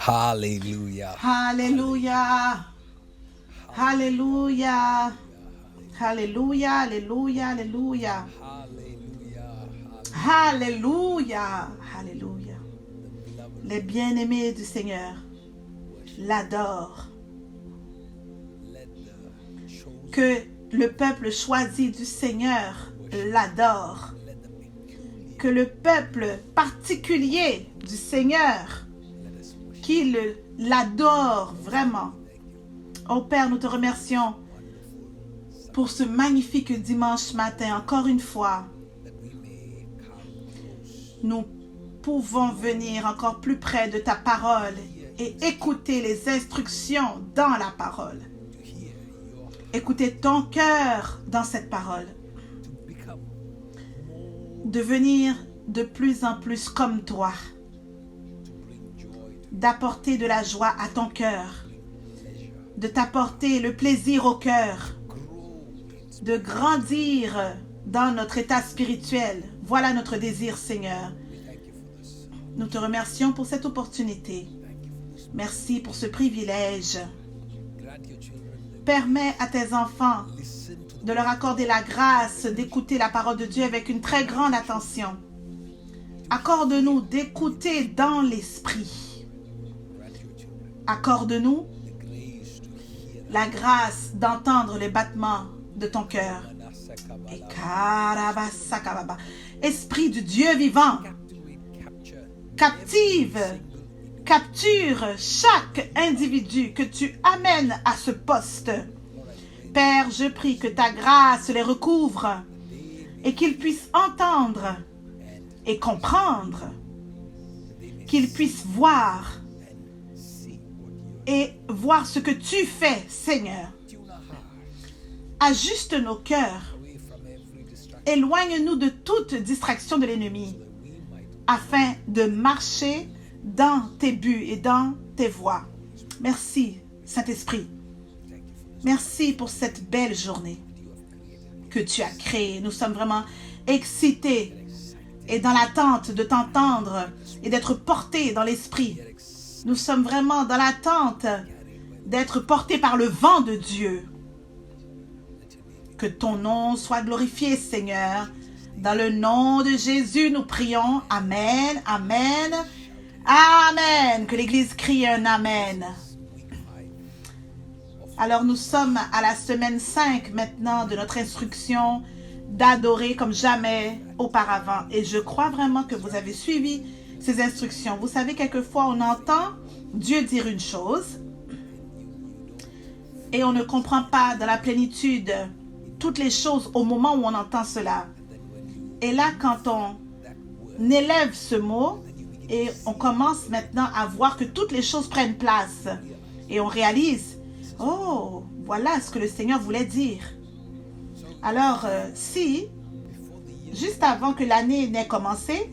Hallelujah. Alléluia. Alléluia. Alléluia. Alléluia. Alléluia. Alléluia. Alléluia. Les bien-aimés du Seigneur l'adorent. Que le peuple choisi du Seigneur l'adore. Que le peuple particulier du Seigneur qu'il l'adore vraiment. Oh Père, nous te remercions pour ce magnifique dimanche matin. Encore une fois, nous pouvons venir encore plus près de ta parole et écouter les instructions dans la parole. Écouter ton cœur dans cette parole. Devenir de plus en plus comme toi. D'apporter de la joie à ton cœur. De t'apporter le plaisir au cœur. De grandir dans notre état spirituel. Voilà notre désir, Seigneur. Nous te remercions pour cette opportunité. Merci pour ce privilège. Permets à tes enfants de leur accorder la grâce d'écouter la parole de Dieu avec une très grande attention. Accorde-nous d'écouter dans l'esprit. Accorde-nous la grâce d'entendre les battements de ton cœur. Et Esprit du Dieu vivant, capture chaque individu que tu amènes à ce poste. Père, je prie que ta grâce les recouvre et qu'ils puissent entendre et comprendre, qu'ils puissent voir et voir ce que tu fais, Seigneur. Ajuste nos cœurs. Éloigne-nous de toute distraction de l'ennemi afin de marcher dans tes buts et dans tes voies. Merci, Saint-Esprit. Merci pour cette belle journée que tu as créée. Nous sommes vraiment excités et dans l'attente de t'entendre et d'être portés dans l'esprit. Nous sommes vraiment dans l'attente d'être portés par le vent de Dieu. Que ton nom soit glorifié, Seigneur. Dans le nom de Jésus, nous prions. Amen, amen, amen. Que l'Église crie un amen. Alors nous sommes à la semaine 5 maintenant de notre instruction d'adorer comme jamais auparavant. Et je crois vraiment que vous avez suivi ces instructions. Vous savez, quelquefois on entend Dieu dire une chose et on ne comprend pas dans la plénitude toutes les choses au moment où on entend cela. Et là, quand on élève ce mot et on commence maintenant à voir que toutes les choses prennent place et on réalise, oh, voilà ce que le Seigneur voulait dire. Alors, si, juste avant que l'année n'ait commencé,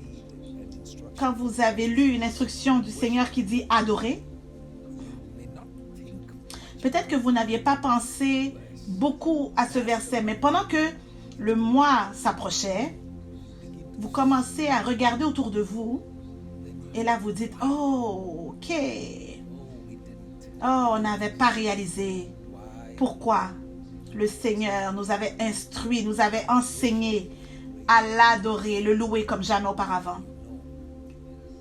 quand vous avez lu une instruction du Seigneur qui dit « adorer », peut-être que vous n'aviez pas pensé beaucoup à ce verset, mais pendant que le mois s'approchait, vous commencez à regarder autour de vous et là vous dites « oh, ok, oh, on n'avait pas réalisé pourquoi le Seigneur nous avait instruits, nous avait enseigné à l'adorer, le louer comme jamais auparavant. »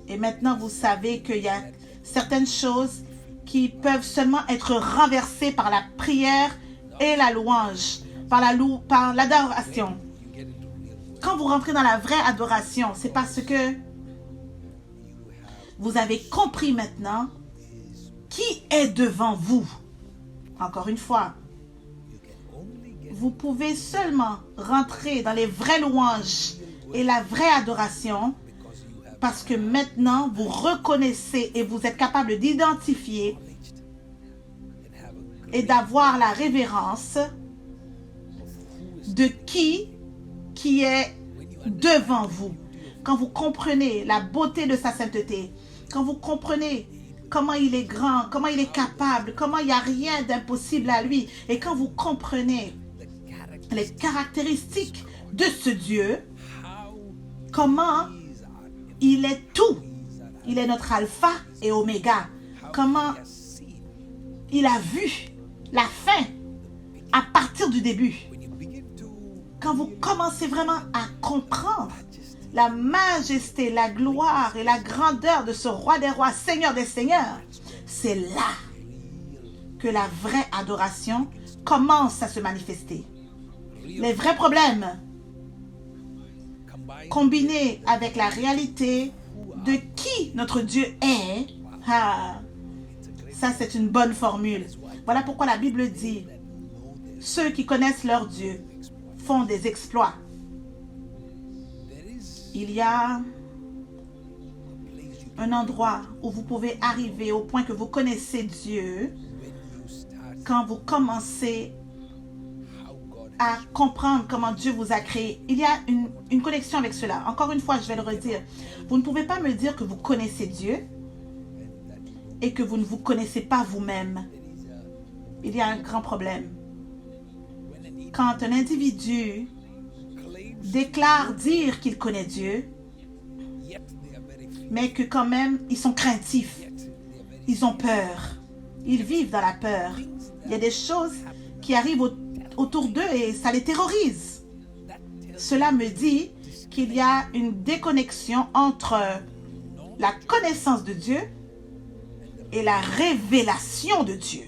Et maintenant, vous savez qu'il y a certaines choses qui peuvent seulement être renversées par la prière et la louange, par l'adoration. Quand vous rentrez dans la vraie adoration, c'est parce que vous avez compris maintenant qui est devant vous. Encore une fois, vous pouvez seulement rentrer dans les vraies louanges et la vraie adoration parce que maintenant vous reconnaissez et vous êtes capable d'identifier et d'avoir la révérence de qui est devant vous. Quand vous comprenez la beauté de sa sainteté, quand vous comprenez comment il est grand, comment il est capable, comment il n'y a rien d'impossible à lui, et quand vous comprenez les caractéristiques de ce Dieu, comment il est tout. Il est notre alpha et oméga. comment il a vu la fin à partir du début. Quand vous commencez vraiment à comprendre la majesté, la gloire et la grandeur de ce roi des rois, Seigneur des seigneurs, c'est là que la vraie adoration commence à se manifester. Les vrais problèmes, combinés avec la réalité de qui notre Dieu est, ça c'est une bonne formule. Voilà pourquoi la Bible dit, ceux qui connaissent leur Dieu font des exploits. Il y a un endroit où vous pouvez arriver au point que vous connaissez Dieu quand vous commencez à comprendre comment Dieu vous a créé. Il y a une connexion avec cela. Encore une fois, je vais le redire. Vous ne pouvez pas me dire que vous connaissez Dieu et que vous ne vous connaissez pas vous-même. Il y a un grand problème. Quand un individu déclare dire qu'il connaît Dieu, mais que quand même, ils sont craintifs, ils ont peur, ils vivent dans la peur. Il y a des choses qui arrivent autour d'eux et ça les terrorise. Cela me dit qu'il y a une déconnexion entre la connaissance de Dieu et la révélation de Dieu.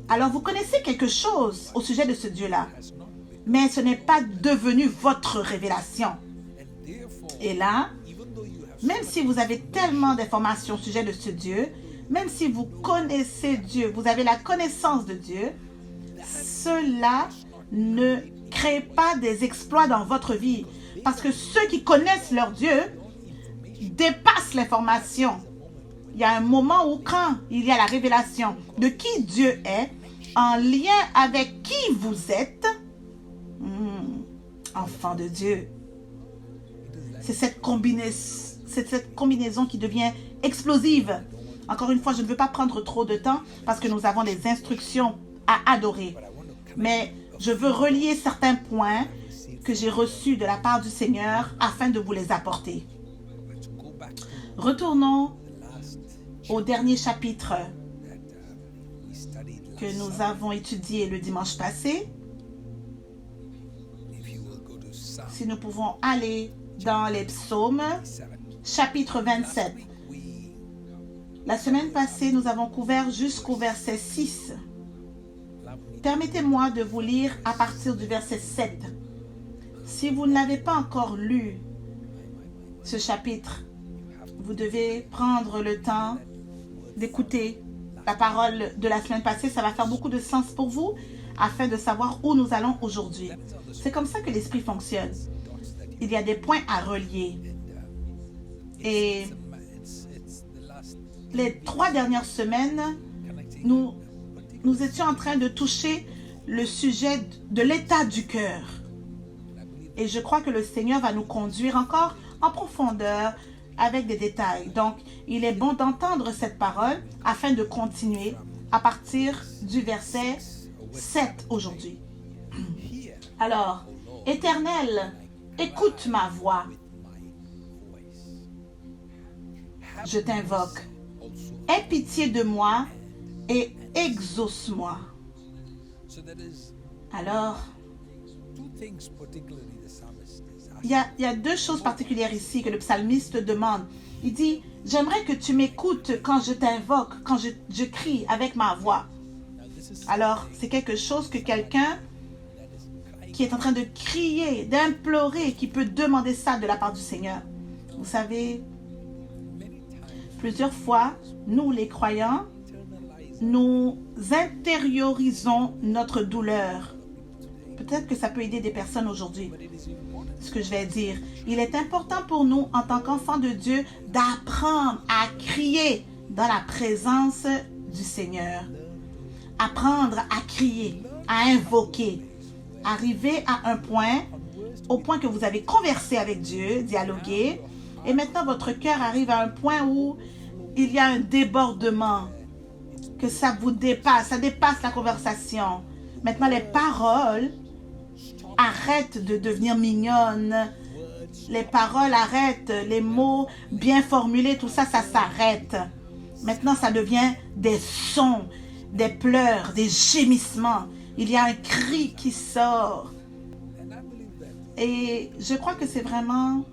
Alors vous connaissez quelque chose au sujet de ce Dieu-là, mais ce n'est pas devenu votre révélation. Et là, même si vous avez tellement d'informations au sujet de ce Dieu, même si vous connaissez Dieu, vous avez la connaissance de Dieu, cela ne crée pas des exploits dans votre vie. Parce que ceux qui connaissent leur Dieu dépassent l'information. Il y a un moment où quand il y a la révélation de qui Dieu est, en lien avec qui vous êtes, enfant de Dieu. C'est cette combinaison qui devient explosive. Encore une fois, je ne veux pas prendre trop de temps parce que nous avons des instructions à adorer. Mais je veux relier certains points que j'ai reçus de la part du Seigneur afin de vous les apporter. Retournons au dernier chapitre que nous avons étudié le dimanche passé. Si nous pouvons aller dans les psaumes, chapitre 27. La semaine passée, nous avons couvert jusqu'au verset 6. Permettez-moi de vous lire à partir du verset 7. Si vous ne l'avez pas encore lu, ce chapitre, vous devez prendre le temps d'écouter la parole de la semaine passée. Ça va faire beaucoup de sens pour vous afin de savoir où nous allons aujourd'hui. C'est comme ça que l'esprit fonctionne. Il y a des points à relier. Et les 3 dernières semaines, nous étions en train de toucher le sujet de l'état du cœur. Et je crois que le Seigneur va nous conduire encore en profondeur avec des détails. Donc, il est bon d'entendre cette parole afin de continuer à partir du verset 7 aujourd'hui. Alors, Éternel, écoute ma voix. Je t'invoque. Aie pitié de moi et exauce-moi. Alors, il y a 2 choses particulières ici que le psalmiste demande. Il dit, j'aimerais que tu m'écoutes quand je t'invoque, quand je crie avec ma voix. Alors, c'est quelque chose que quelqu'un qui est en train de crier, d'implorer, qui peut demander ça de la part du Seigneur. Vous savez, plusieurs fois, nous les croyants, nous intériorisons notre douleur. Peut-être que ça peut aider des personnes aujourd'hui. Ce que je vais dire, il est important pour nous, en tant qu'enfants de Dieu, d'apprendre à crier dans la présence du Seigneur. Apprendre à crier, à invoquer. Arriver à un point, au point que vous avez conversé avec Dieu, dialogué, et maintenant votre cœur arrive à un point où il y a un débordement, que ça vous dépasse, ça dépasse la conversation. Maintenant, les paroles arrêtent de devenir mignonnes. Les paroles arrêtent, les mots bien formulés, tout ça, ça s'arrête. Maintenant, ça devient des sons, des pleurs, des gémissements. Il y a un cri qui sort. Et je crois que c'est vraiment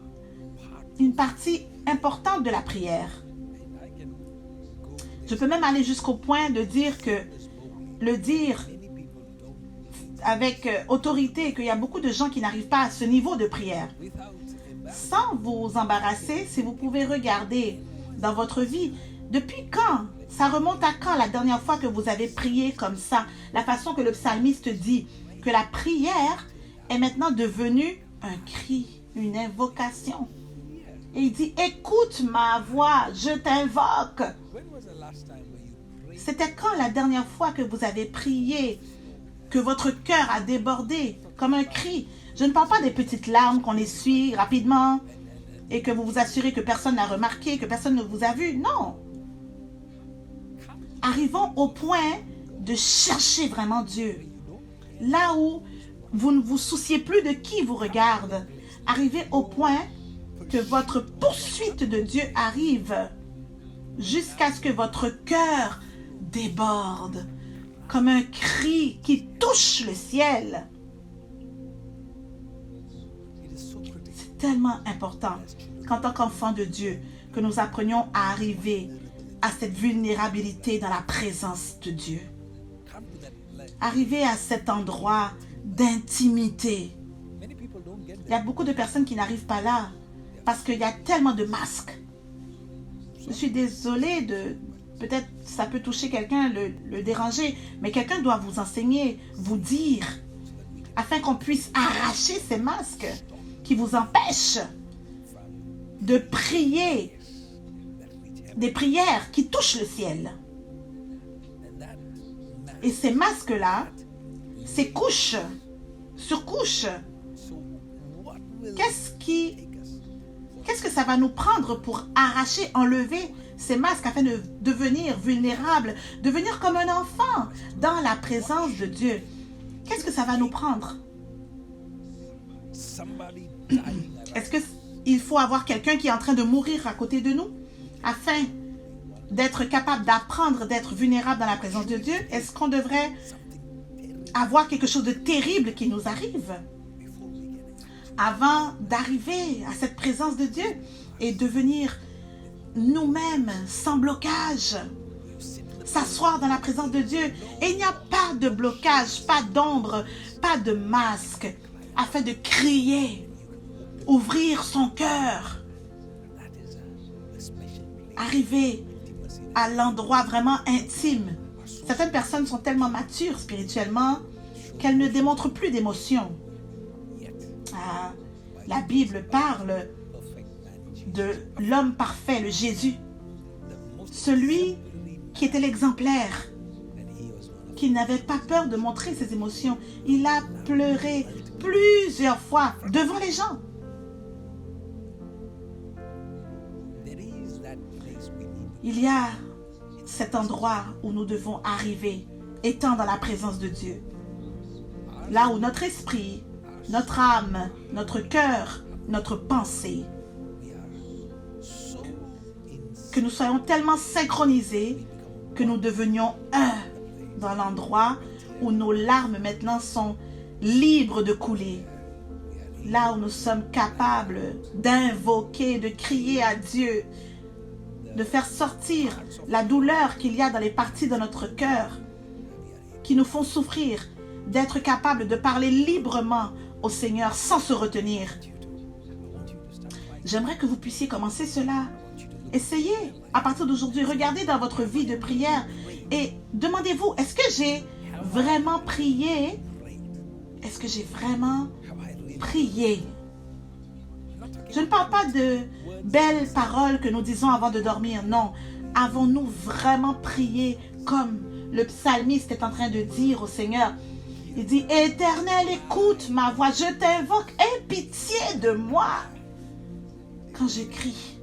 une partie importante de la prière. Je peux même aller jusqu'au point de dire que, le dire avec autorité, qu'il y a beaucoup de gens qui n'arrivent pas à ce niveau de prière. Sans vous embarrasser, si vous pouvez regarder dans votre vie, depuis quand, ça remonte à quand la dernière fois que vous avez prié comme ça, la façon que le psalmiste dit que la prière est maintenant devenue un cri, une invocation. Et il dit, écoute ma voix, je t'invoque. C'était quand la dernière fois que vous avez prié, que votre cœur a débordé comme un cri? Je ne parle pas des petites larmes qu'on essuie rapidement et que vous vous assurez que personne n'a remarqué, que personne ne vous a vu. Non. Arrivons au point de chercher vraiment Dieu. Là où vous ne vous souciez plus de qui vous regarde. Arrivez au point que votre poursuite de Dieu arrive jusqu'à ce que votre cœur déborde comme un cri qui touche le ciel. C'est tellement important qu'en tant qu'enfant de Dieu, que nous apprenions à arriver à cette vulnérabilité dans la présence de Dieu. Arriver à cet endroit d'intimité. Il y a beaucoup de personnes qui n'arrivent pas là parce qu'il y a tellement de masques. Je suis désolée de... Peut-être ça peut toucher quelqu'un, le déranger, mais quelqu'un doit vous enseigner, vous dire, afin qu'on puisse arracher ces masques qui vous empêchent de prier des prières qui touchent le ciel. Et ces masques-là, ces couches sur couches, qu'est-ce que ça va nous prendre pour arracher, enlever ces masques afin de devenir vulnérables, devenir comme un enfant dans la présence de Dieu? Qu'est-ce que ça va nous prendre? Est-ce qu'il faut avoir quelqu'un qui est en train de mourir à côté de nous afin d'être capable d'apprendre d'être vulnérable dans la présence de Dieu? Est-ce qu'on devrait avoir quelque chose de terrible qui nous arrive avant d'arriver à cette présence de Dieu et devenir nous-mêmes sans blocage, s'asseoir dans la présence de Dieu? Et il n'y a pas de blocage, pas d'ombre, pas de masque, afin de crier, ouvrir son cœur, arriver à l'endroit vraiment intime. Certaines personnes sont tellement matures spirituellement qu'elles ne démontrent plus d'émotion. La Bible parle de l'homme parfait, le Jésus, celui qui était l'exemplaire, qui n'avait pas peur de montrer ses émotions. Il a pleuré plusieurs fois devant les gens. Il y a cet endroit où nous devons arriver, étant dans la présence de Dieu. Là où notre esprit, notre âme, notre cœur, notre pensée, que nous soyons tellement synchronisés que nous devenions un dans l'endroit où nos larmes maintenant sont libres de couler. Là où nous sommes capables d'invoquer, de crier à Dieu, de faire sortir la douleur qu'il y a dans les parties de notre cœur qui nous font souffrir, d'être capables de parler librement au Seigneur sans se retenir. J'aimerais que vous puissiez commencer cela. Essayez à partir d'aujourd'hui, regardez dans votre vie de prière et demandez-vous, est-ce que j'ai vraiment prié? Est-ce que j'ai vraiment prié? Je ne parle pas de belles paroles que nous disons avant de dormir, non. Avons-nous vraiment prié comme le psalmiste est en train de dire au Seigneur? Il dit, Éternel, écoute ma voix, je t'invoque, aie pitié de moi. Quand je crie,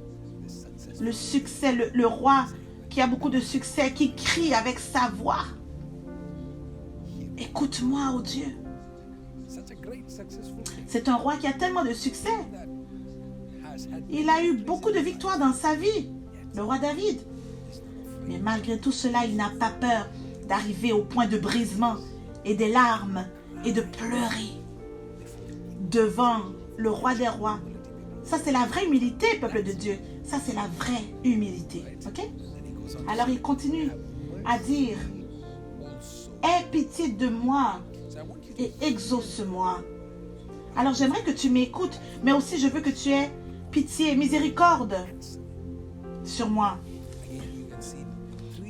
le succès, le roi qui a beaucoup de succès, qui crie avec sa voix. Écoute-moi, oh Dieu. C'est un roi qui a tellement de succès. Il a eu beaucoup de victoires dans sa vie, le roi David. Mais malgré tout cela, il n'a pas peur d'arriver au point de brisement et des larmes et de pleurer devant le roi des rois. Ça, c'est la vraie humilité, peuple de Dieu. Ça, c'est la vraie humilité. Ok? Alors, il continue à dire, « Aie pitié de moi et exauce-moi. » Alors, j'aimerais que tu m'écoutes, mais aussi je veux que tu aies pitié et miséricorde sur moi.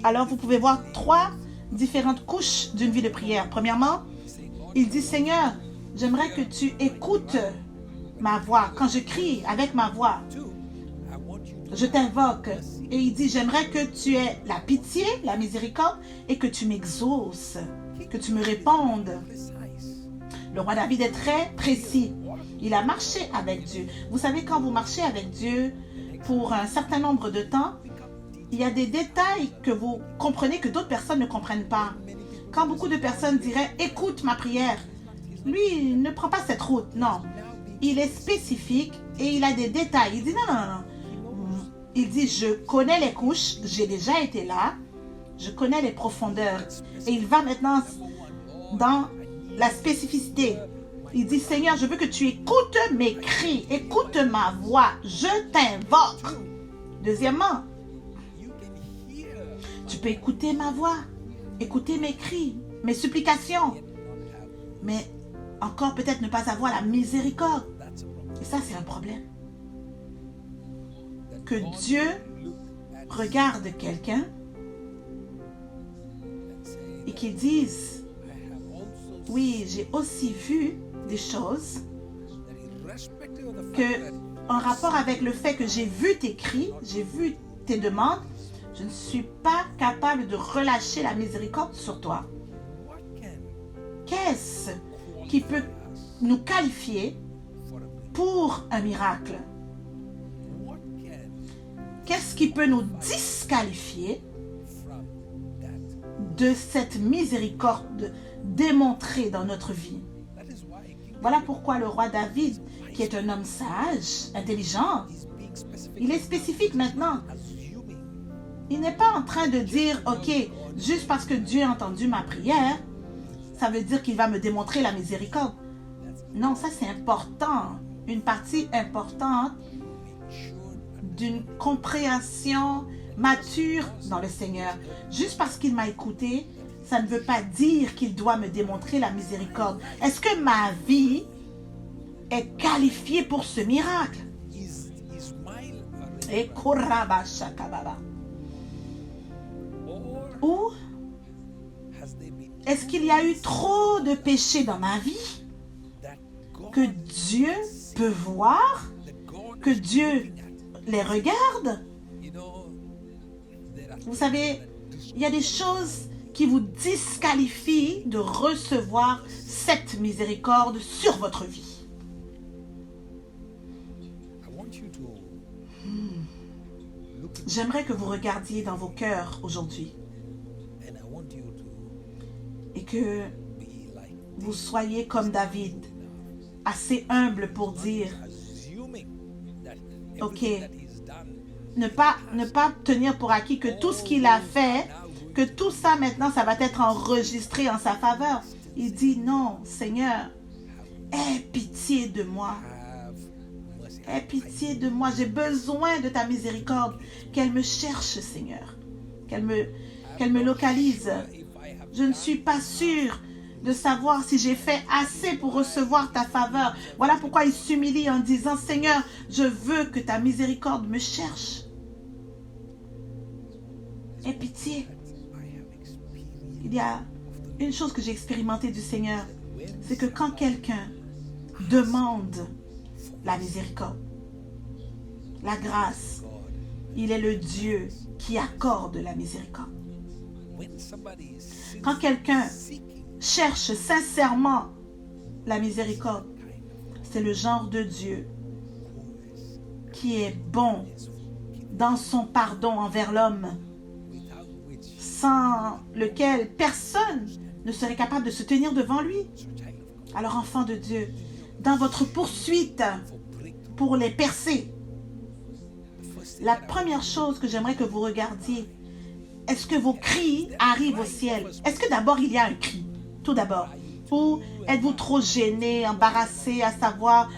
Alors, vous pouvez voir 3 différentes couches d'une vie de prière. Premièrement, il dit, « Seigneur, j'aimerais que tu écoutes ma voix. Quand je crie avec ma voix, je t'invoque. » Et il dit, « J'aimerais que tu aies la pitié, la miséricorde et que tu m'exauces, que tu me répondes. » Le roi David est très précis. Il a marché avec Dieu. Vous savez, quand vous marchez avec Dieu pour un certain nombre de temps, il y a des détails que vous comprenez que d'autres personnes ne comprennent pas. Quand beaucoup de personnes diraient « Écoute ma prière », lui, il ne prend pas cette route. Non. Il est spécifique et il a des détails. Il dit « Non, non, non. » Il dit « Je connais les couches, j'ai déjà été là, je connais les profondeurs. » Et il va maintenant dans la spécificité. Il dit, Seigneur, je veux que tu écoutes mes cris, écoute ma voix, je t'invoque. Deuxièmement, tu peux écouter ma voix, écouter mes cris, mes supplications, mais encore peut-être ne pas avoir la miséricorde. Et ça, c'est un problème. Que Dieu regarde quelqu'un et qu'il dise, oui, j'ai aussi vu des choses que, en rapport avec le fait que j'ai vu tes cris, j'ai vu tes demandes, je ne suis pas capable de relâcher la miséricorde sur toi. Qu'est-ce qui peut nous qualifier pour un miracle? Qu'est-ce qui peut nous disqualifier de cette miséricorde démontrée dans notre vie? Voilà pourquoi le roi David, qui est un homme sage, intelligent, il est spécifique maintenant. Il n'est pas en train de dire, ok, juste parce que Dieu a entendu ma prière, ça veut dire qu'il va me démontrer la miséricorde. Non, ça c'est important, une partie importante d'une compréhension mature dans le Seigneur. Juste parce qu'il m'a écouté, ça ne veut pas dire qu'il doit me démontrer la miséricorde. Est-ce que ma vie est qualifiée pour ce miracle? Et ou est-ce qu'il y a eu trop de péchés dans ma vie que Dieu peut voir, que Dieu les regarde? Vous savez, il y a des choses qui vous disqualifient de recevoir cette miséricorde sur votre vie. J'aimerais que vous regardiez dans vos cœurs aujourd'hui et que vous soyez comme David, assez humble pour dire, ok, ne pas tenir pour acquis que tout ce qu'il a fait, que tout ça maintenant, ça va être enregistré en sa faveur. Il dit, non, Seigneur, aie pitié de moi. Aie pitié de moi, j'ai besoin de ta miséricorde. Qu'elle me cherche, Seigneur. Qu'elle me localise. Je ne suis pas sûre de savoir si j'ai fait assez pour recevoir ta faveur. Voilà pourquoi il s'humilie en disant, Seigneur, je veux que ta miséricorde me cherche. Aie pitié. Il y a une chose que j'ai expérimentée du Seigneur, c'est que quand quelqu'un demande la miséricorde, la grâce, il est le Dieu qui accorde la miséricorde. Quand quelqu'un cherche sincèrement la miséricorde, c'est le genre de Dieu qui est bon dans son pardon envers l'homme, sans lequel personne ne serait capable de se tenir devant lui. Alors, enfants de Dieu, dans votre poursuite pour les percer, la première chose que j'aimerais que vous regardiez, est-ce que vos cris arrivent au ciel? Est-ce que d'abord il y a un cri? Tout d'abord. Ou êtes-vous trop gêné, embarrassé à savoir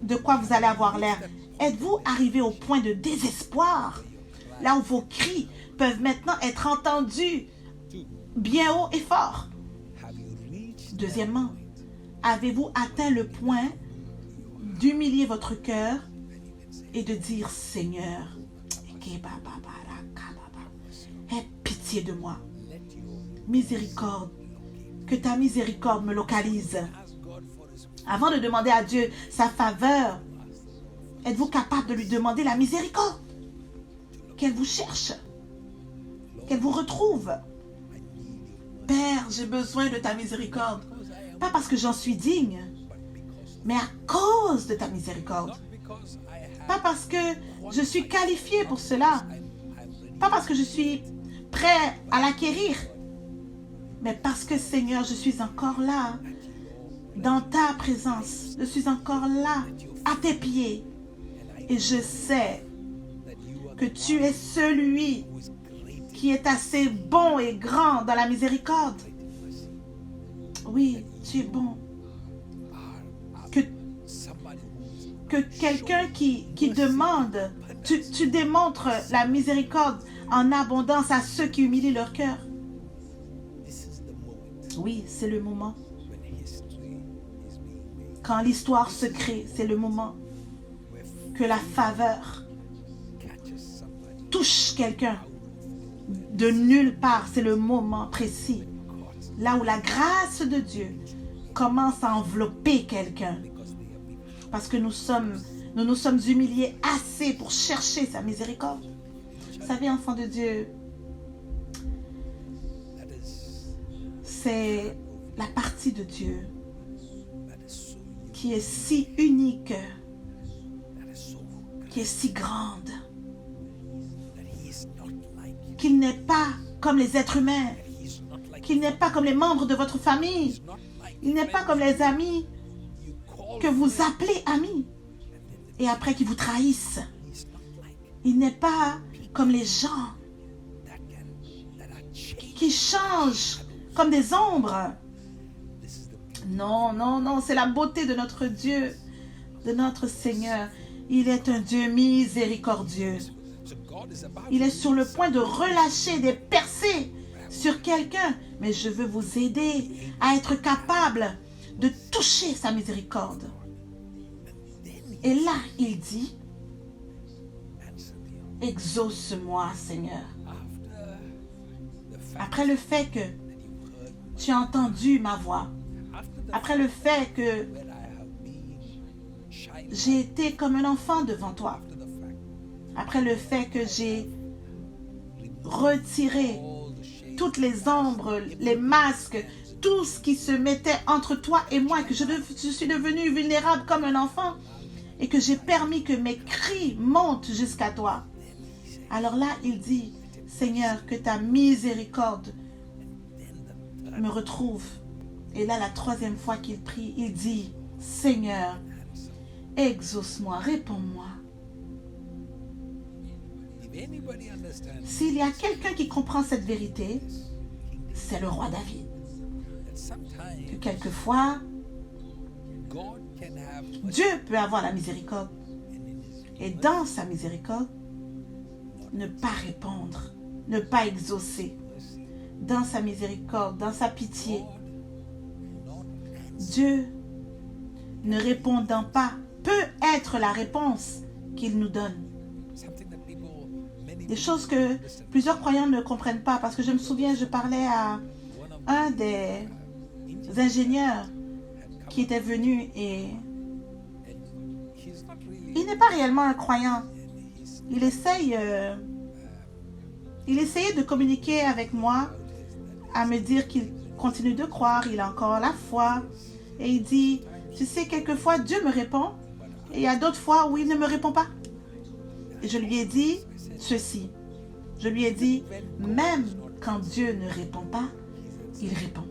de quoi vous allez avoir l'air? Êtes-vous arrivé au point de désespoir? Là où vos cris peuvent maintenant être entendus bien haut et fort. Deuxièmement, avez-vous atteint le point d'humilier votre cœur et de dire, Seigneur, aie pitié de moi. Miséricorde, que ta miséricorde me localise. Avant de demander à Dieu sa faveur, êtes-vous capable de lui demander la miséricorde? Qu'elle vous cherche, qu'elle vous retrouve. Père, j'ai besoin de ta miséricorde. Pas parce que j'en suis digne, mais à cause de ta miséricorde. Pas parce que je suis qualifié pour cela. Pas parce que je suis prêt à l'acquérir. Mais parce que, Seigneur, je suis encore là, dans ta présence. Je suis encore là, à tes pieds. Et je sais que tu es celui qui est assez bon et grand dans la miséricorde. Oui, tu es bon. Que quelqu'un qui demande, tu démontres la miséricorde en abondance à ceux qui humilient leur cœur. Oui, c'est le moment. Quand l'histoire se crée, c'est le moment que la faveur touche quelqu'un de nulle part. C'est le moment précis. Là où la grâce de Dieu commence à envelopper quelqu'un. Parce que nous nous sommes humiliés assez pour chercher sa miséricorde. Vous savez, enfants de Dieu, c'est la partie de Dieu qui est si unique, qui est si grande, qu'il n'est pas comme les êtres humains, qu'il n'est pas comme les membres de votre famille, il n'est pas comme les amis que vous appelez amis et après qui vous trahissent. Il n'est pas comme les gens qui changent comme des ombres. Non, non, non, c'est la beauté de notre Dieu, de notre Seigneur. Il est un Dieu miséricordieux. Il est sur le point de relâcher des percées sur quelqu'un, mais je veux vous aider à être capable de toucher sa miséricorde. Et là, il dit, exauce-moi, Seigneur. Après le fait que tu as entendu ma voix, après le fait que j'ai été comme un enfant devant toi, après le fait que j'ai retiré toutes les ombres, les masques, tout ce qui se mettait entre toi et moi, que je suis devenu vulnérable comme un enfant et que j'ai permis que mes cris montent jusqu'à toi. Alors là, il dit, Seigneur, que ta miséricorde me retrouve. Et là, la troisième fois qu'il prie, il dit, Seigneur, exauce-moi, réponds-moi. S'il y a quelqu'un qui comprend cette vérité, c'est le roi David. Que quelquefois, Dieu peut avoir la miséricorde. Et dans sa miséricorde, ne pas répondre, ne pas exaucer. Dans sa miséricorde, dans sa pitié, Dieu, ne répondant pas, peut être la réponse qu'il nous donne. Des choses que plusieurs croyants ne comprennent pas, parce que je me souviens, je parlais à un des ingénieurs qui était venu et il n'est pas réellement un croyant. Il essayait de communiquer avec moi, à me dire qu'il continue de croire, il a encore la foi. Et il dit, tu sais, quelquefois Dieu me répond, et il y a d'autres fois où il ne me répond pas. Et je lui ai dit ceci. Je lui ai dit, même quand Dieu ne répond pas, il répond.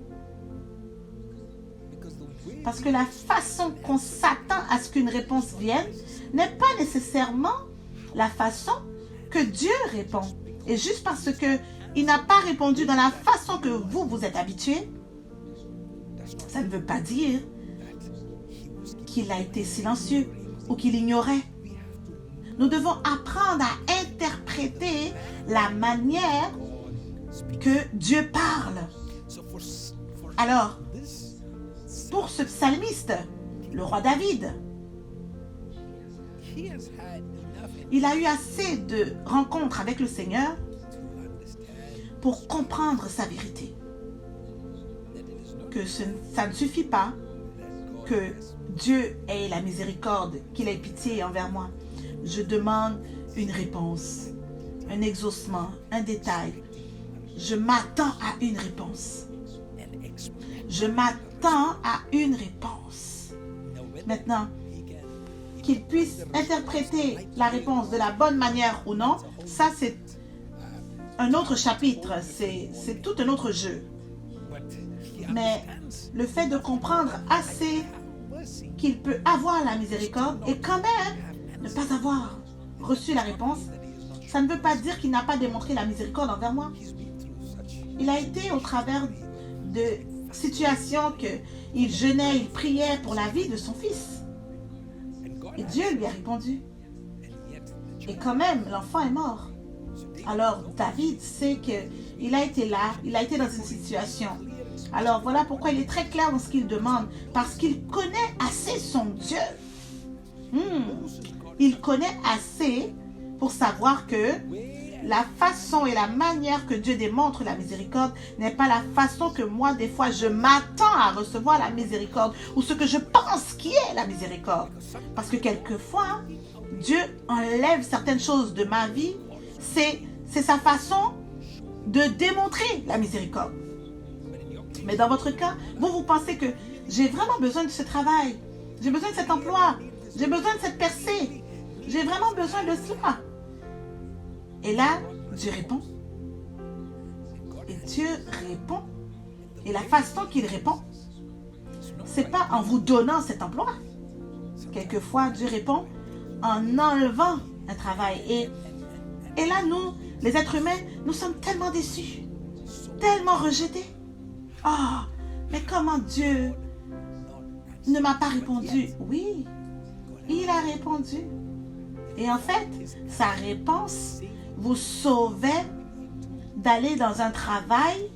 Parce que la façon qu'on s'attend à ce qu'une réponse vienne n'est pas nécessairement la façon que Dieu répond. Et juste parce que il n'a pas répondu dans la façon que vous êtes habitué, ça ne veut pas dire qu'il a été silencieux ou qu'il ignorait. Nous devons apprendre à interpréter la manière que Dieu parle. Alors, pour ce psalmiste, le roi David, il a eu assez de rencontres avec le Seigneur pour comprendre sa vérité. Que ça ne suffit pas que Dieu ait la miséricorde, qu'il ait pitié envers moi. Je demande une réponse, un exaucement, un détail. Je m'attends à une réponse. Je m'attends à une réponse. Maintenant, qu'il puisse interpréter la réponse de la bonne manière ou non, ça c'est un autre chapitre, c'est tout un autre jeu. Mais le fait de comprendre assez qu'il peut avoir la miséricorde et quand même ne pas avoir reçu la réponse, ça ne veut pas dire qu'il n'a pas démontré la miséricorde envers moi. Il a été au travers de situations qu'il jeûnait, il priait pour la vie de son fils. Et Dieu lui a répondu. Et quand même, l'enfant est mort. Alors David sait qu'il a été là, il a été dans une situation. Alors voilà pourquoi il est très clair dans ce qu'il demande. Parce qu'il connaît assez son Dieu. Il connaît assez pour savoir que la façon et la manière que Dieu démontre la miséricorde n'est pas la façon que moi, des fois, je m'attends à recevoir la miséricorde ou ce que je pense qui est la miséricorde. Parce que quelquefois, Dieu enlève certaines choses de ma vie. C'est sa façon de démontrer la miséricorde. Mais dans votre cas, vous pensez que j'ai vraiment besoin de ce travail. J'ai besoin de cet emploi. J'ai besoin de cette percée. J'ai vraiment besoin de cela. Et là, Dieu répond. Et Dieu répond. Et la façon qu'il répond, c'est pas en vous donnant cet emploi. Quelquefois, Dieu répond en enlevant un travail. Et là, nous, les êtres humains, nous sommes tellement déçus, tellement rejetés. Oh, mais comment Dieu ne m'a pas répondu? Oui, il a répondu. Et en fait, sa réponse vous sauvait d'aller dans un travail,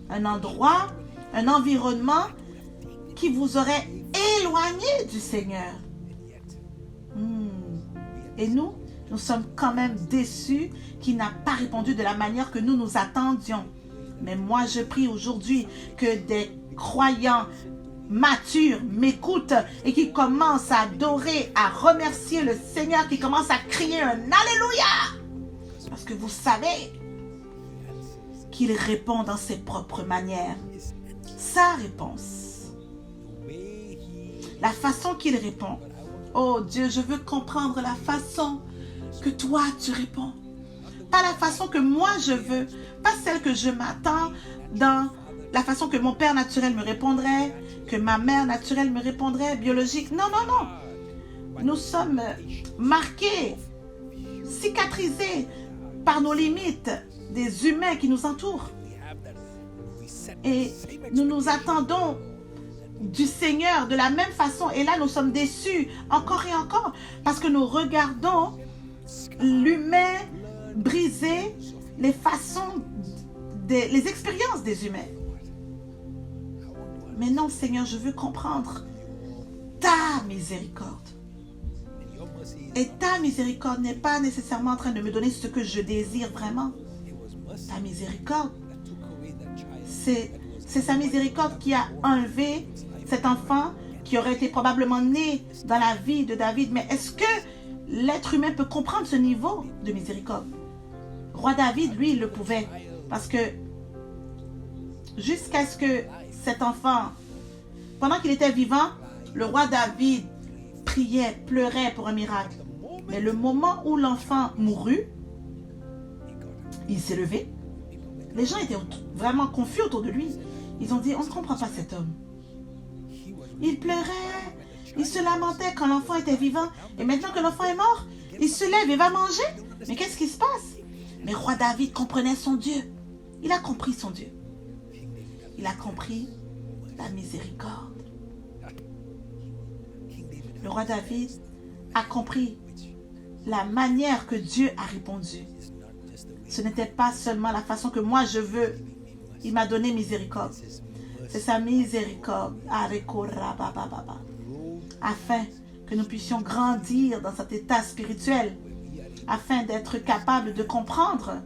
un endroit, un environnement qui vous aurait éloigné du Seigneur. Et nous sommes quand même déçus qu'il n'a pas répondu de la manière que nous nous attendions. Mais moi, je prie aujourd'hui que des croyants matures m'écoutent et qui commencent à adorer, à remercier le Seigneur, qui commencent à crier un Alléluia. Parce que vous savez qu'il répond dans ses propres manières. Sa réponse. La façon qu'il répond. Oh Dieu, je veux comprendre la façon que toi tu réponds. Pas la façon que moi je veux. Pas celle que je m'attends dans la façon que mon père naturel me répondrait, que ma mère naturelle me répondrait, biologique. Non, non, non. Nous sommes marqués, cicatrisés par nos limites des humains qui nous entourent. Et nous nous attendons du Seigneur de la même façon. Et là, nous sommes déçus encore et encore parce que nous regardons l'humain briser les façons, les expériences des humains. Mais non, Seigneur, je veux comprendre ta miséricorde. Et ta miséricorde n'est pas nécessairement en train de me donner ce que je désire vraiment. Ta miséricorde, c'est sa miséricorde qui a enlevé cet enfant qui aurait été probablement né dans la vie de David. Mais est-ce que l'être humain peut comprendre ce niveau de miséricorde? Roi David, lui, il le pouvait. Parce que jusqu'à ce que cet enfant, pendant qu'il était vivant, le roi David priait, pleurait pour un miracle. Mais le moment où l'enfant mourut, il s'est levé. Les gens étaient vraiment confus autour de lui. Ils ont dit, on ne comprend pas cet homme. Il pleurait, il se lamentait quand l'enfant était vivant. Et maintenant que l'enfant est mort, il se lève et va manger. Mais qu'est-ce qui se passe? Mais roi David comprenait son Dieu. Il a compris son Dieu. Il a compris la miséricorde. Le roi David a compris la manière que Dieu a répondu. Ce n'était pas seulement la façon que moi je veux. Il m'a donné miséricorde. C'est sa miséricorde. Afin que nous puissions grandir dans cet état spirituel. Afin d'être capables de comprendre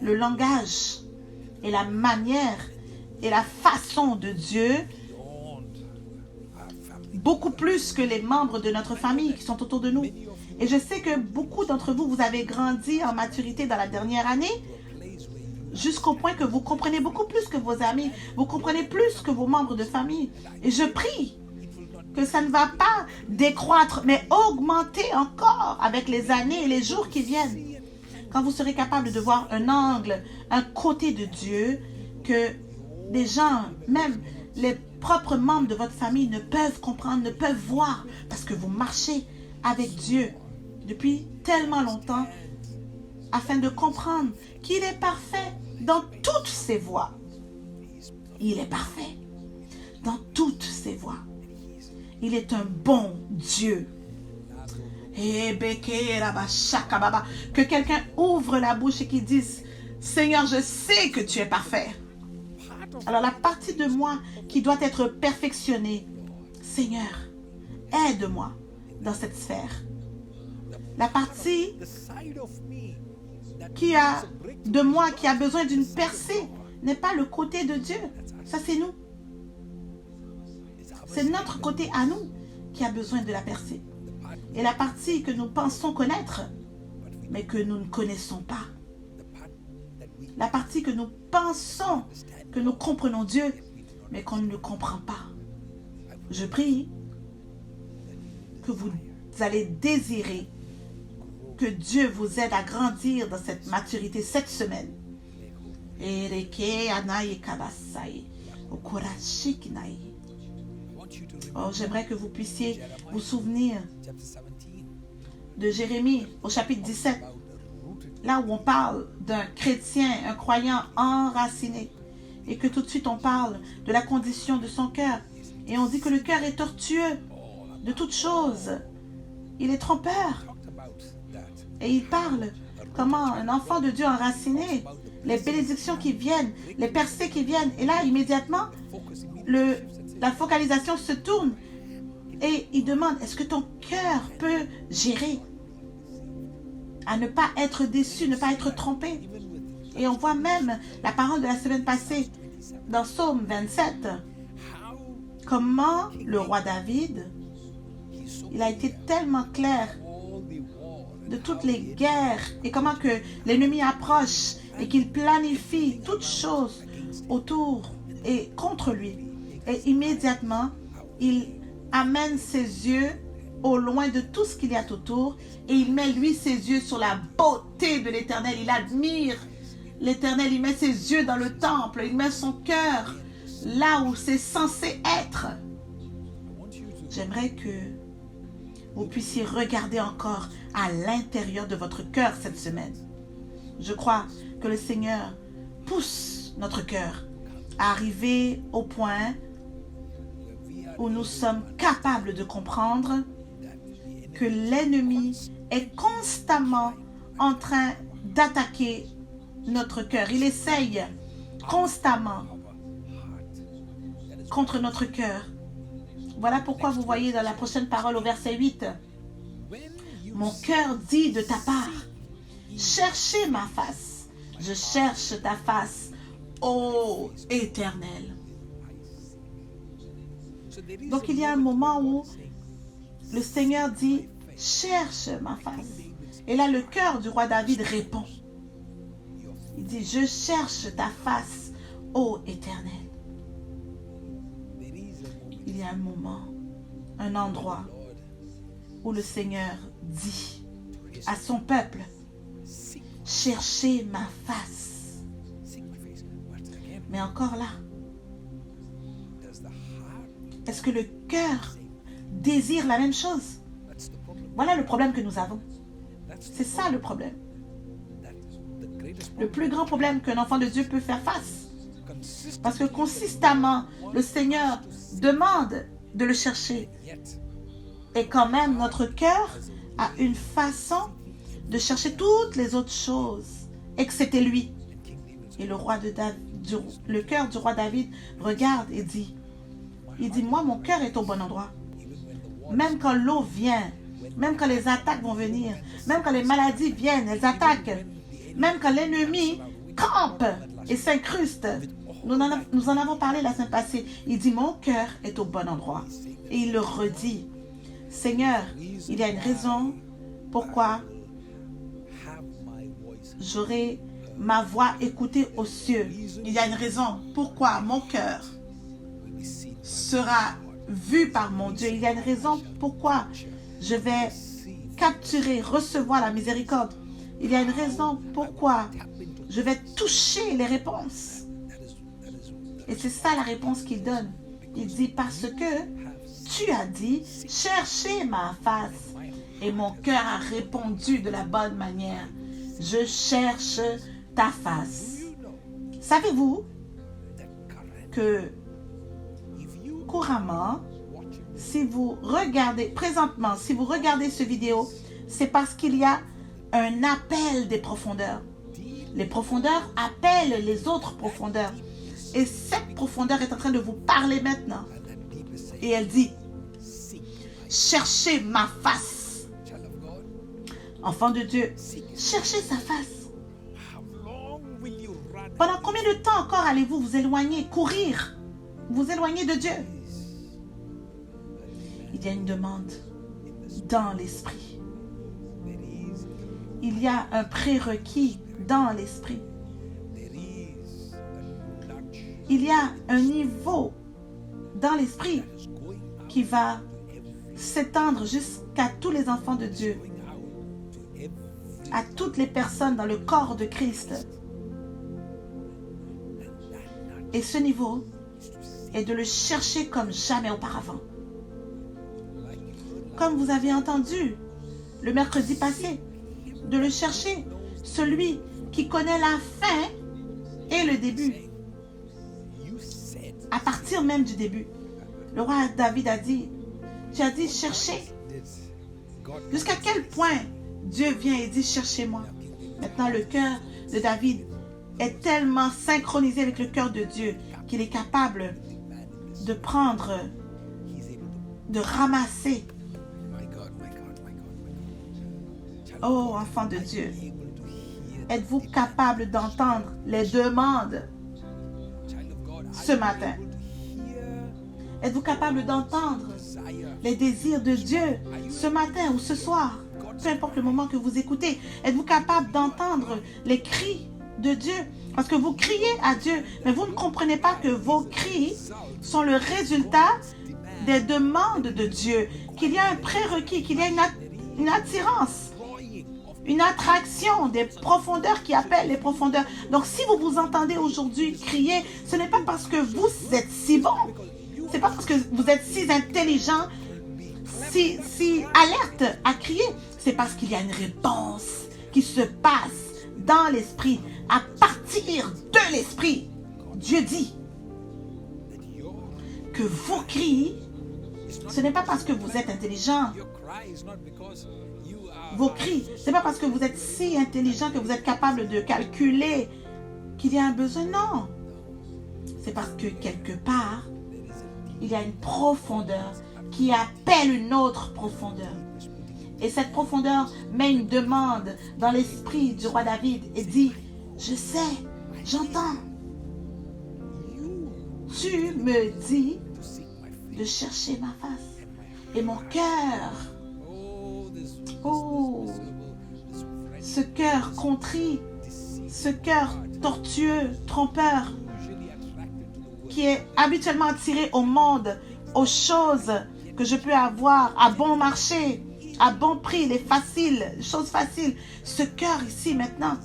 le langage et la manière et la façon de Dieu beaucoup plus que les membres de notre famille qui sont autour de nous. Et je sais que beaucoup d'entre vous, vous avez grandi en maturité dans la dernière année jusqu'au point que vous comprenez beaucoup plus que vos amis, vous comprenez plus que vos membres de famille. Et je prie que ça ne va pas décroître, mais augmenter encore avec les années et les jours qui viennent. Quand vous serez capable de voir un angle, un côté de Dieu que des gens, même les propres membres de votre famille ne peuvent comprendre, ne peuvent voir, parce que vous marchez avec Dieu depuis tellement longtemps, afin de comprendre qu'il est parfait dans toutes ses voies. Il est parfait dans toutes ses voies. Il est un bon Dieu. Que quelqu'un ouvre la bouche et qu'il dise, Seigneur, je sais que tu es parfait. Alors la partie de moi qui doit être perfectionnée, Seigneur, aide-moi dans cette sphère. La partie de moi qui a besoin d'une percée n'est pas le côté de Dieu. Ça, c'est nous. C'est notre côté à nous qui a besoin de la percée. Et la partie que nous pensons connaître, mais que nous ne connaissons pas. La partie que nous pensons que nous comprenons Dieu, mais qu'on ne comprend pas. Je prie que vous allez désirer que Dieu vous aide à grandir dans cette maturité cette semaine. Oh, j'aimerais que vous puissiez vous souvenir de Jérémie au chapitre 17, là où on parle d'un chrétien, un croyant enraciné, et que tout de suite on parle de la condition de son cœur. Et on dit que le cœur est tortueux de toutes choses. Il est trompeur. Et il parle comment un enfant de Dieu enraciné, les bénédictions qui viennent, les percées qui viennent. Et là, immédiatement, la focalisation se tourne et il demande, est-ce que ton cœur peut gérer à ne pas être déçu, ne pas être trompé? Et on voit même la parole de la semaine passée dans Psaume 27, comment le roi David, il a été tellement clair de toutes les guerres et comment que l'ennemi approche et qu'il planifie toutes choses autour et contre lui. Et immédiatement, il amène ses yeux au loin de tout ce qu'il y a autour et il met lui ses yeux sur la beauté de l'Éternel. Il admire l'Éternel, il met ses yeux dans le temple, il met son cœur là où c'est censé être. J'aimerais que vous puissiez regarder encore à l'intérieur de votre cœur cette semaine. Je crois que le Seigneur pousse notre cœur à arriver au point où nous sommes capables de comprendre que l'ennemi est constamment en train d'attaquer notre cœur. Il essaye constamment contre notre cœur. Voilà pourquoi vous voyez dans la prochaine parole au verset 8, « Mon cœur dit de ta part, cherchez ma face, je cherche ta face, ô Éternel. » Donc il y a un moment où le Seigneur dit, « Cherche ma face. » Et là le cœur du roi David répond. Il dit, « Je cherche ta face, ô Éternel. » Il y a un moment, un endroit où le Seigneur dit à son peuple, « Cherchez ma face. » Mais encore là, est-ce que le cœur désire la même chose? Voilà le problème que nous avons. C'est ça le problème. Le plus grand problème qu'un enfant de Dieu peut faire face. Parce que consistamment, le Seigneur demande de le chercher. Et quand même, notre cœur a une façon de chercher toutes les autres choses. Et que c'était lui. Et le cœur du roi David regarde et dit, moi, mon cœur est au bon endroit. Même quand l'eau vient, même quand les attaques vont venir, même quand les maladies viennent, elles attaquent, même quand l'ennemi campe et s'incruste. Nous en avons parlé la semaine passée. Il dit, mon cœur est au bon endroit. Et il le redit. Seigneur, il y a une raison pourquoi j'aurai ma voix écoutée aux cieux. Il y a une raison pourquoi mon cœur sera vu par mon Dieu. Il y a une raison pourquoi je vais capturer, recevoir la miséricorde. Il y a une raison pourquoi je vais toucher les réponses. Et c'est ça la réponse qu'il donne. Il dit, parce que tu as dit, cherchez ma face. Et mon cœur a répondu de la bonne manière. Je cherche ta face. Savez-vous que couramment, si vous regardez, présentement, si vous regardez ce vidéo, c'est parce qu'il y a un appel des profondeurs. Les profondeurs appellent les autres profondeurs. Et cette profondeur est en train de vous parler maintenant. Et elle dit, cherchez ma face. Enfant de Dieu, cherchez sa face. Pendant combien de temps encore allez-vous vous éloigner, courir, vous éloigner de Dieu? Il y a une demande dans l'esprit. Il y a un prérequis dans l'esprit. Il y a un niveau dans l'esprit qui va s'étendre jusqu'à tous les enfants de Dieu, à toutes les personnes dans le corps de Christ. Et ce niveau est de le chercher comme jamais auparavant. Comme vous avez entendu le mercredi passé, de le chercher, celui qui connaît la fin et le début. À partir même du début, le roi David a dit, tu as dit chercher. Jusqu'à quel point Dieu vient et dit cherchez-moi. Maintenant le cœur de David est tellement synchronisé avec le cœur de Dieu qu'il est capable de prendre, de ramasser. Oh, enfant de Dieu, êtes-vous capable d'entendre les demandes ce matin? Êtes-vous capable d'entendre les désirs de Dieu ce matin ou ce soir? Peu importe le moment que vous écoutez, êtes-vous capable d'entendre les cris de Dieu? Parce que vous criez à Dieu, mais vous ne comprenez pas que vos cris sont le résultat des demandes de Dieu, qu'il y a un prérequis, qu'il y a une attirance, une attraction des profondeurs qui appellent les profondeurs. Donc si vous vous entendez aujourd'hui crier, ce n'est pas parce que vous êtes si bon, c'est pas parce que vous êtes si intelligent, si alerte à crier, c'est parce qu'il y a une réponse qui se passe dans l'esprit, à partir de l'esprit. Dieu dit que vos cris, ce n'est pas parce que vous êtes intelligent. Vos cris, ce n'est pas parce que vous êtes si intelligent que vous êtes capable de calculer qu'il y a un besoin. Non. C'est parce que quelque part, il y a une profondeur qui appelle une autre profondeur. Et cette profondeur met une demande dans l'esprit du roi David et dit, je sais, j'entends. Tu me dis de chercher ma face. Et mon cœur, oh, ce cœur contrit, ce cœur tortueux, trompeur, qui est habituellement attiré au monde, aux choses que je peux avoir à bon marché, à bon prix, les choses faciles. Ce cœur ici maintenant,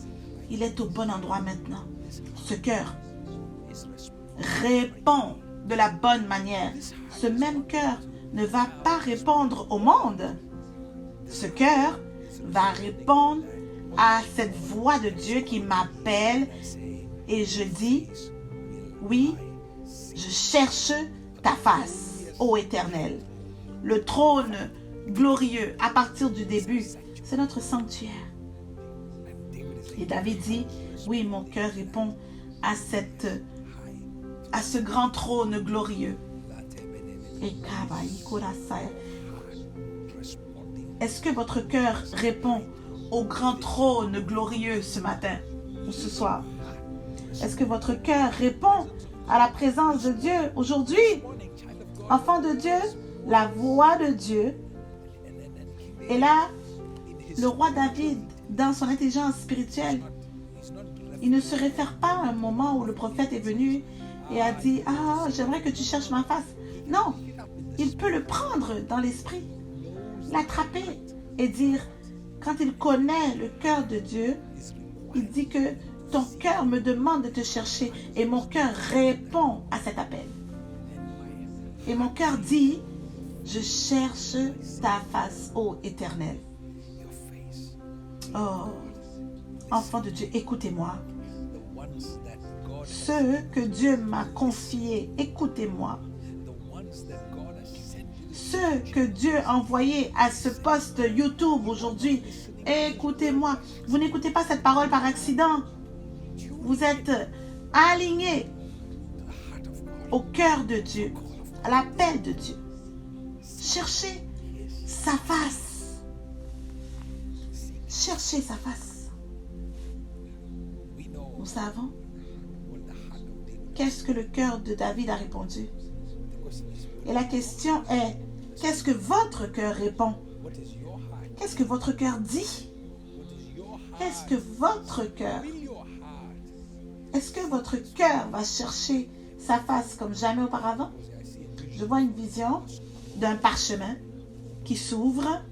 il est au bon endroit maintenant. Ce cœur répond de la bonne manière. Ce même cœur ne va pas répondre au monde. Ce cœur va répondre à cette voix de Dieu qui m'appelle et je dis, oui, je cherche ta face, ô Éternel. Le trône glorieux à partir du début, c'est notre sanctuaire. Et David dit, oui, mon cœur répond à ce grand trône glorieux. Est-ce que votre cœur répond au grand trône glorieux ce matin ou ce soir? Est-ce que votre cœur répond à la présence de Dieu aujourd'hui? Enfant de Dieu, la voix de Dieu. Et là, le roi David, dans son intelligence spirituelle, il ne se réfère pas à un moment où le prophète est venu et a dit « Ah, j'aimerais que tu cherches ma face. » Non, il peut le prendre dans l'esprit, l'attraper et dire, quand il connaît le cœur de Dieu, il dit que ton cœur me demande de te chercher et mon cœur répond à cet appel. Et mon cœur dit, je cherche ta face, ô Éternel. Oh, enfant de Dieu, écoutez-moi. Ceux que Dieu m'a confiés, écoutez-moi. Ceux que Dieu a envoyés à ce poste YouTube aujourd'hui, écoutez-moi. Vous n'écoutez pas cette parole par accident. Vous êtes alignés au cœur de Dieu, à l'appel de Dieu. Cherchez sa face. Cherchez sa face. Nous savons qu'est-ce que le cœur de David a répondu. Et la question est, qu'est-ce que votre cœur répond? Qu'est-ce que votre cœur dit? Qu'est-ce que votre cœur? Est-ce que votre cœur va chercher sa face comme jamais auparavant? Je vois une vision d'un parchemin qui s'ouvre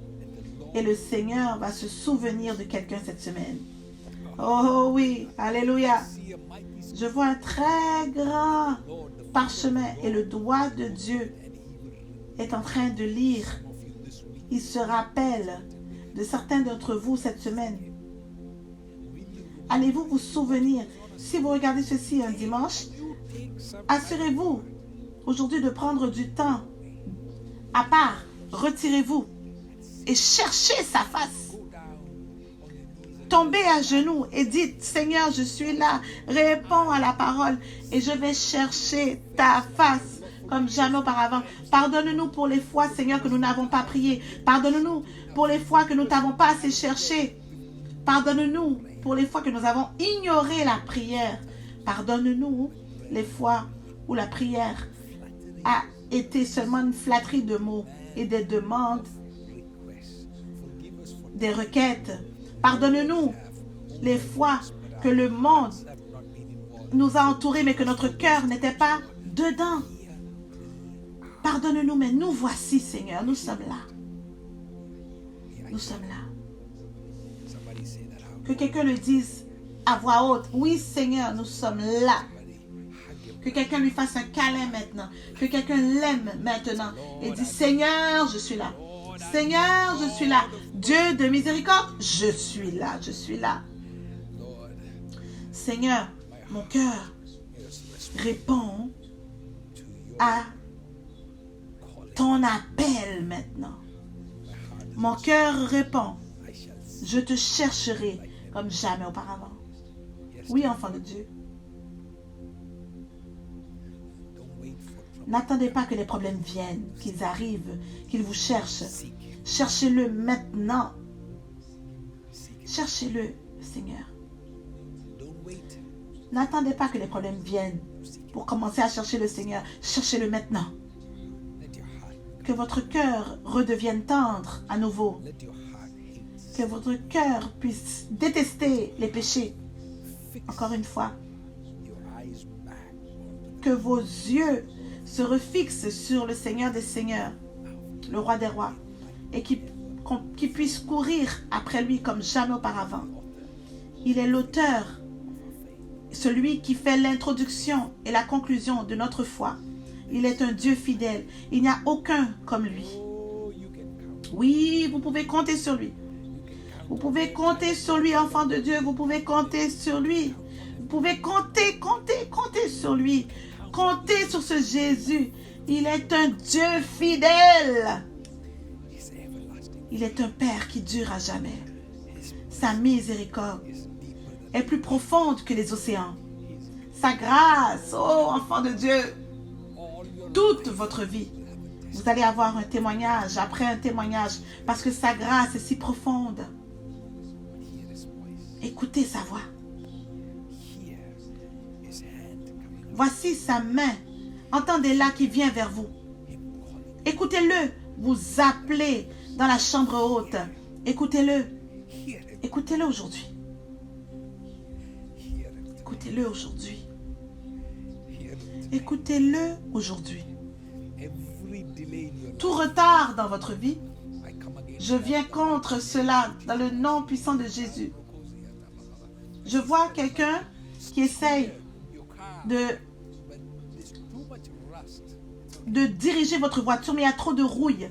et le Seigneur va se souvenir de quelqu'un cette semaine. Oh oui, alléluia. Je vois un très grand parchemin et le doigt de Dieu est en train de lire. Il se rappelle de certains d'entre vous cette semaine. Allez-vous vous souvenir? Si vous regardez ceci un dimanche, assurez-vous aujourd'hui de prendre du temps à part. Retirez-vous et cherchez sa face. Tombez à genoux et dites, Seigneur, je suis là. Réponds à la parole et je vais chercher ta face comme jamais auparavant. Pardonne-nous pour les fois, Seigneur, que nous n'avons pas prié. Pardonne-nous pour les fois que nous t'avons pas assez cherché. Pardonne-nous pour les fois que nous avons ignoré la prière. Pardonne-nous les fois où la prière a été seulement une flatterie de mots et des demandes, des requêtes. Pardonne-nous les fois que le monde nous a entourés mais que notre cœur n'était pas dedans. Pardonne-nous, mais nous voici, Seigneur, nous sommes là. Nous sommes là. Que quelqu'un le dise à voix haute. Oui, Seigneur, nous sommes là. Que quelqu'un lui fasse un câlin maintenant. Que quelqu'un l'aime maintenant. Et dit, Seigneur, je suis là. Seigneur, je suis là. Dieu de miséricorde, je suis là. Je suis là. Seigneur, mon cœur répond à ton appel maintenant. Mon cœur répond. Je te chercherai comme jamais auparavant. Oui, enfant de Dieu. N'attendez pas que les problèmes viennent, qu'ils arrivent, qu'ils vous cherchent. Cherchez-le maintenant. Cherchez-le, Seigneur. N'attendez pas que les problèmes viennent pour commencer à chercher le Seigneur. Cherchez-le maintenant. Que votre cœur redevienne tendre à nouveau. Que votre cœur puisse détester les péchés. Encore une fois. Que vos yeux se refixent sur le Seigneur des Seigneurs, le Roi des Rois, et qui puisse courir après lui comme jamais auparavant. Il est l'auteur, celui qui fait l'introduction et la conclusion de notre foi. Il est un Dieu fidèle. Il n'y a aucun comme lui. Oui, vous pouvez compter sur lui. Vous pouvez compter sur lui, enfant de Dieu. Vous pouvez compter sur lui. Vous pouvez compter sur lui. Comptez sur ce Jésus. Il est un Dieu fidèle. Il est un Père qui dure à jamais. Sa miséricorde est plus profonde que les océans. Sa grâce, oh enfant de Dieu, toute votre vie, vous allez avoir un témoignage après un témoignage parce que sa grâce est si profonde. Écoutez sa voix. Voici sa main. Entendez-la qui vient vers vous. Écoutez-le. Vous appelez dans la chambre haute. Écoutez-le. Écoutez-le aujourd'hui. Écoutez-le aujourd'hui. Écoutez-le aujourd'hui. Tout retard dans votre vie, je viens contre cela dans le nom puissant de Jésus. Je vois quelqu'un qui essaye de diriger votre voiture, mais il y a trop de rouille.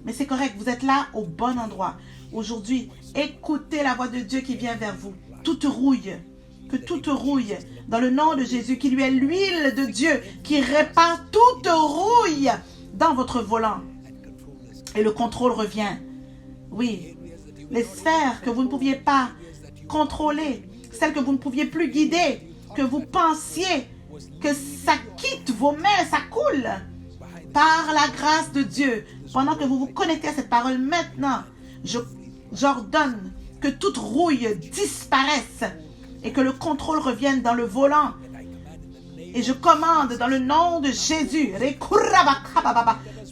Mais c'est correct, vous êtes là au bon endroit. Aujourd'hui, écoutez la voix de Dieu qui vient vers vous. Toute rouille, que toute rouille, dans le nom de Jésus, qu'il lui est l'huile de Dieu qui répand toute rouille dans votre volant. Et le contrôle revient. Oui, les sphères que vous ne pouviez pas contrôler, celles que vous ne pouviez plus guider, que vous pensiez que ça quitte vos mains, ça coule. Par la grâce de Dieu, pendant que vous vous connectez à cette parole maintenant, j'ordonne que toute rouille disparaisse et que le contrôle revienne dans le volant. Et je commande dans le nom de Jésus,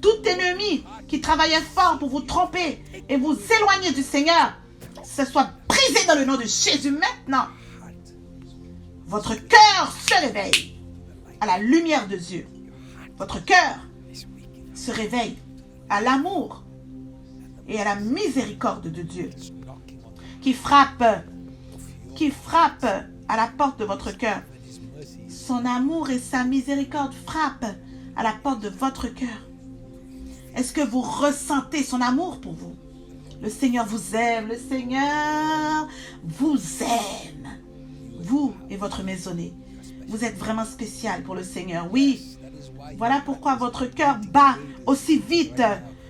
tout ennemi qui travaillait fort pour vous tromper et vous éloigner du Seigneur, ce soit brisé dans le nom de Jésus maintenant. Votre cœur se réveille à la lumière de Dieu. Votre cœur se réveille à l'amour et à la miséricorde de Dieu qui frappe à la porte de votre cœur. Son amour et sa miséricorde frappent à la porte de votre cœur. Est-ce que vous ressentez son amour pour vous? Le Seigneur vous aime, le Seigneur vous aime. Vous et votre maisonnée, vous êtes vraiment spécial pour le Seigneur. Oui, voilà pourquoi votre cœur bat aussi vite.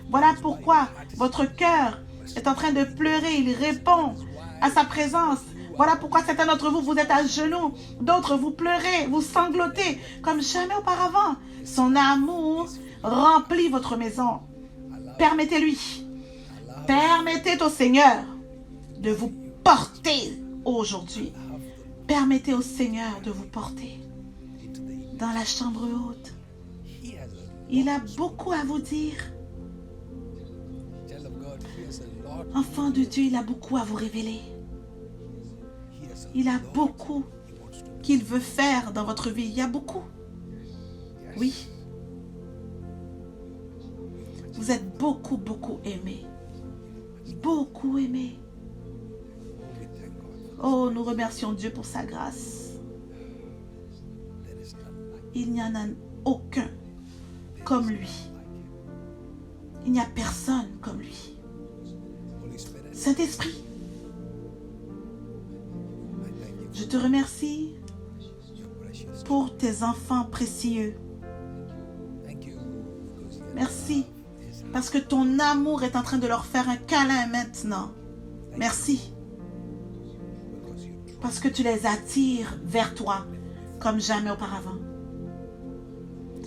Voilà pourquoi votre cœur est en train de pleurer. Il répond à sa présence. Voilà pourquoi certains d'entre vous, vous êtes à genoux. D'autres, vous pleurez, vous sanglotez comme jamais auparavant. Son amour remplit votre maison. Permettez-lui. Permettez au Seigneur de vous porter aujourd'hui. Permettez au Seigneur de vous porter dans la chambre haute. Il a beaucoup à vous dire. Enfant de Dieu, il a beaucoup à vous révéler. Il a beaucoup qu'il veut faire dans votre vie. Il y a beaucoup. Oui. Vous êtes beaucoup, beaucoup aimé. Beaucoup aimé. Oh, nous remercions Dieu pour sa grâce. Il n'y en a aucun comme lui. Il n'y a personne comme lui. Saint-Esprit, je te remercie pour tes enfants précieux. Merci, parce que ton amour est en train de leur faire un câlin maintenant. Merci, parce que tu les attires vers toi comme jamais auparavant.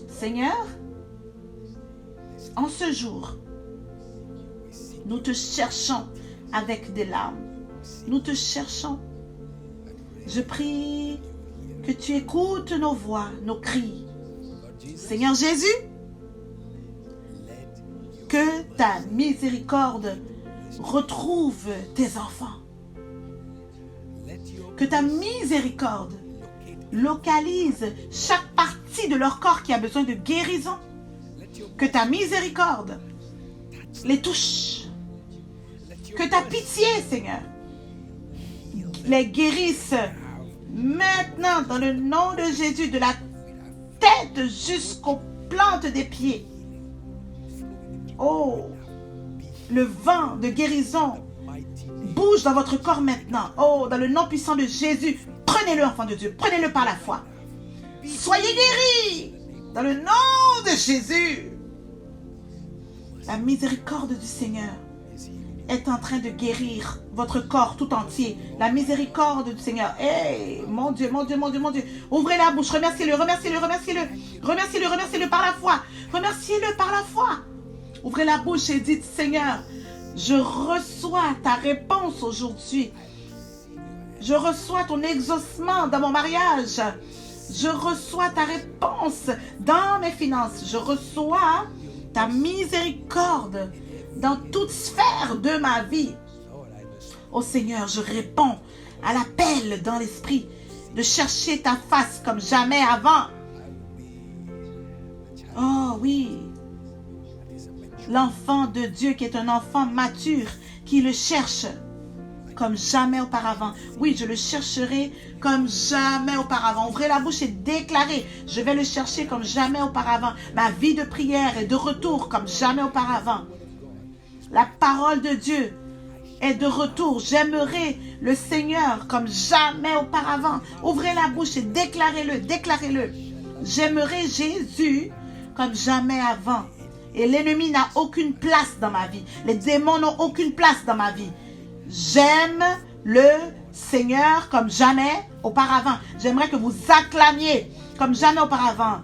Seigneur, en ce jour, nous te cherchons avec des larmes. Nous te cherchons. Je prie que tu écoutes nos voix, nos cris. Seigneur Jésus, que ta miséricorde retrouve tes enfants. Que ta miséricorde localise chaque partie de leur corps qui a besoin de guérison. Que ta miséricorde les touche. Que ta pitié, Seigneur, les guérisse maintenant dans le nom de Jésus, de la tête jusqu'aux plantes des pieds. Oh, le vent de guérison bouge dans votre corps maintenant. Oh, dans le nom puissant de Jésus, prenez-le, enfant de Dieu, prenez-le par la foi. Soyez guéris dans le nom de Jésus. La miséricorde du Seigneur est en train de guérir votre corps tout entier. La miséricorde du Seigneur. Hey, mon Dieu, mon Dieu, mon Dieu, mon Dieu. Ouvrez la bouche, remerciez-le, remerciez-le, remerciez-le. Remerciez-le, remerciez-le par la foi. Remerciez-le par la foi. Ouvrez la bouche et dites, Seigneur, je reçois ta réponse aujourd'hui. Je reçois ton exaucement dans mon mariage. Je reçois ta réponse dans mes finances. Je reçois ta miséricorde dans toute sphère de ma vie. Oh Seigneur, je réponds à l'appel dans l'esprit de chercher ta face comme jamais avant. Oh oui, l'enfant de Dieu qui est un enfant mature, qui le cherche comme jamais auparavant. Oui, je le chercherai comme jamais auparavant. Ouvrez la bouche et déclarez, je vais le chercher comme jamais auparavant. Ma vie de prière est de retour comme jamais auparavant. La parole de Dieu est de retour. J'aimerai le Seigneur comme jamais auparavant. Ouvrez la bouche et déclarez-le, déclarez-le. J'aimerai Jésus comme jamais avant. Et l'ennemi n'a aucune place dans ma vie. Les démons n'ont aucune place dans ma vie. J'aime le Seigneur comme jamais auparavant. J'aimerais que vous acclamiez comme jamais auparavant.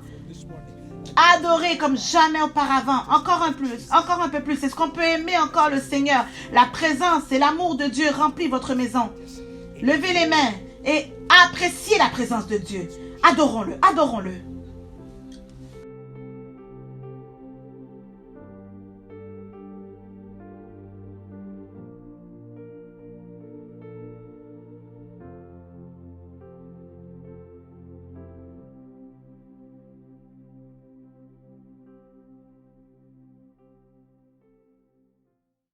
Adorez comme jamais auparavant. Encore un peu plus. Est-ce qu'on peut aimer encore le Seigneur? La présence et l'amour de Dieu remplit votre maison. Levez les mains et appréciez la présence de Dieu. Adorons-le, adorons-le.